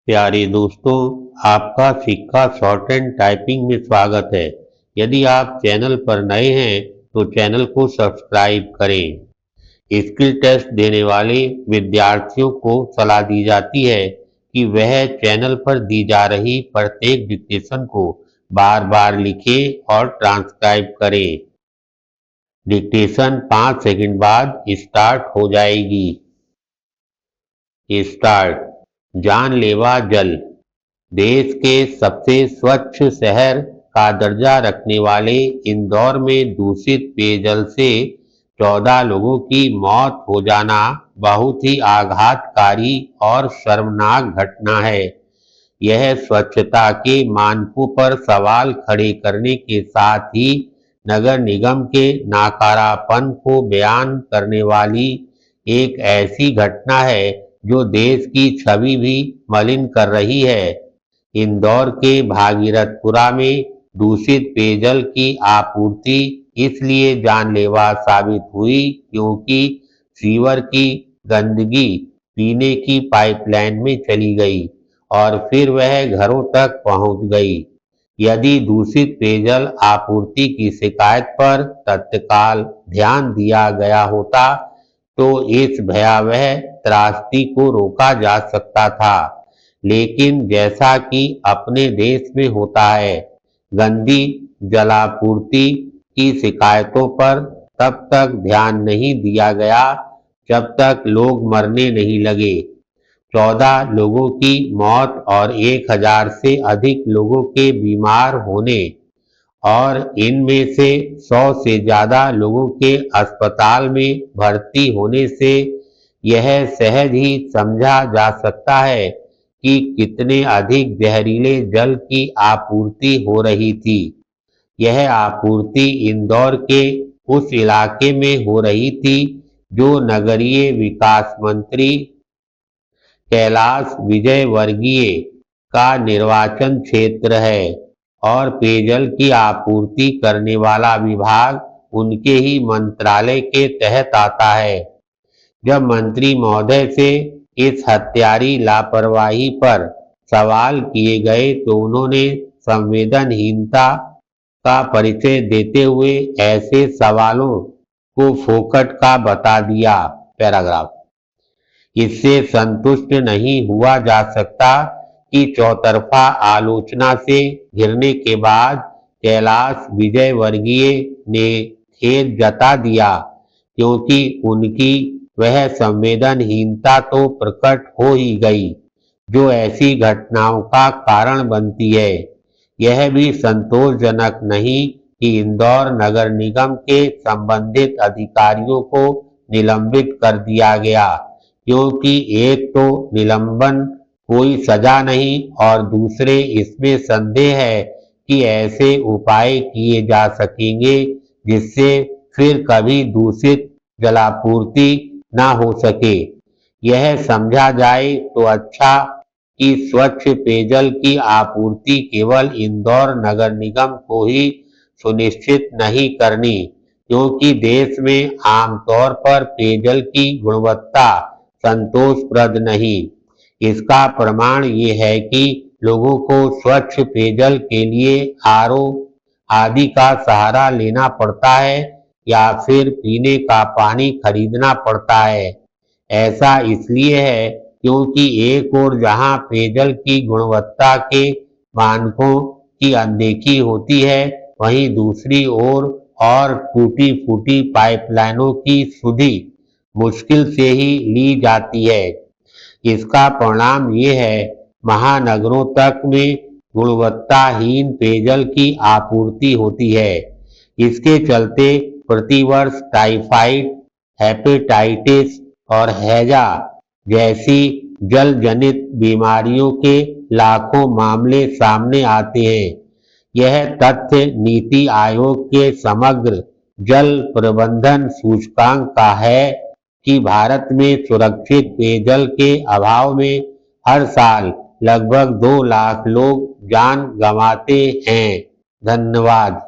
प्यारे दोस्तों, आपका सिक्का शॉर्ट एंड टाइपिंग में स्वागत है। यदि आप चैनल पर नए हैं तो चैनल को सब्सक्राइब करें। स्किल टेस्ट देने वाले विद्यार्थियों को सलाह दी जाती है कि वह चैनल पर दी जा रही प्रत्येक डिक्टेशन को बार बार लिखें और ट्रांसक्राइब करें। डिक्टेशन 5 सेकंड बाद स्टार्ट हो जाएगी। स्टार्ट। जानलेवा जल। देश के सबसे स्वच्छ शहर का दर्जा रखने वाले इंदौर में दूषित पेयजल से 14 लोगों की मौत हो जाना बहुत ही आघातकारी और शर्मनाक घटना है। यह स्वच्छता के मानकों पर सवाल खड़े करने के साथ ही नगर निगम के नाकारापन को बयान करने वाली एक ऐसी घटना है जो देश की छवि भी मलिन कर रही है। इंदौर के भागीरथपुरा में दूषित पेयजल की आपूर्ति इसलिए जानलेवा साबित हुई क्योंकि सीवर की गंदगी पीने की पाइपलाइन में चली गई और फिर वह घरों तक पहुंच गई। यदि दूषित पेयजल आपूर्ति की शिकायत पर तत्काल ध्यान दिया गया होता तो इस भयावह त्रासदी को रोका जा सकता था, लेकिन जैसा कि अपने देश में होता है, गंदी जलापूर्ति की शिकायतों पर तब तक ध्यान नहीं दिया गया जब तक लोग मरने नहीं लगे। 14 लोगों की मौत और 1000 से अधिक लोगों के बीमार होने और इनमें से 100 से ज्यादा लोगों के अस्पताल में भर्ती होने से यह सहज ही समझा जा सकता है कि कितने अधिक जहरीले जल की आपूर्ति हो रही थी। यह आपूर्ति इंदौर के उस इलाके में हो रही थी जो नगरीय विकास मंत्री कैलाश विजयवर्गीय का निर्वाचन क्षेत्र है और पेयजल की आपूर्ति करने वाला विभाग उनके ही मंत्रालय के तहत आता है। जब मंत्री महोदय से इस हत्यारी लापरवाही पर सवाल किए गए तो उन्होंने संवेदनहीनता का परिचय देते हुए ऐसे सवालों को फोकट का बता दिया। पैराग्राफ। इससे संतुष्ट नहीं हुआ जा सकता कि चौतरफा आलोचना से घिरने के बाद कैलाश विजयवर्गीय ने खेद जता दिया क्योंकि उनकी वह संवेदनहीनता तो प्रकट हो ही गई जो ऐसी घटनाओं का कारण बनती है। यह भी संतोषजनक नहीं कि इंदौर नगर निगम के संबंधित अधिकारियों को निलंबित कर दिया गया क्योंकि एक तो निलंबन कोई सजा नहीं और दूसरे इसमें संदेह है कि ऐसे उपाय किए जा सकेंगे जिससे फिर कभी दूषित जलापूर्ति ना हो सके। यह समझा जाए तो अच्छा कि स्वच्छ पेयजल की आपूर्ति केवल इंदौर नगर निगम को ही सुनिश्चित नहीं करनी क्योंकि देश में आमतौर पर पेयजल की गुणवत्ता संतोषप्रद नहीं। इसका प्रमाण ये है कि लोगों को स्वच्छ पेयजल के लिए आरओ आदि का सहारा लेना पड़ता है या फिर पीने का पानी खरीदना पड़ता है। ऐसा इसलिए है क्योंकि एक ओर जहां पेयजल की गुणवत्ता के मानकों की अनदेखी होती है, वहीं दूसरी ओर और टूटी फूटी पाइपलाइनों की सुधि मुश्किल से ही ली जाती है। इसका परिणाम ये है महानगरों तक में गुणवत्ताहीन पेयजल की आपूर्ति होती है। इसके चलते प्रतिवर्ष टाइफाइड, हेपेटाइटिस और हैजा जैसी जल जनित बीमारियों के लाखों मामले सामने आते हैं। यह तथ्य नीति आयोग के समग्र जल प्रबंधन सूचकांक का है कि भारत में सुरक्षित पेयजल के अभाव में हर साल लगभग 2 लाख लोग जान गंवाते हैं। धन्यवाद।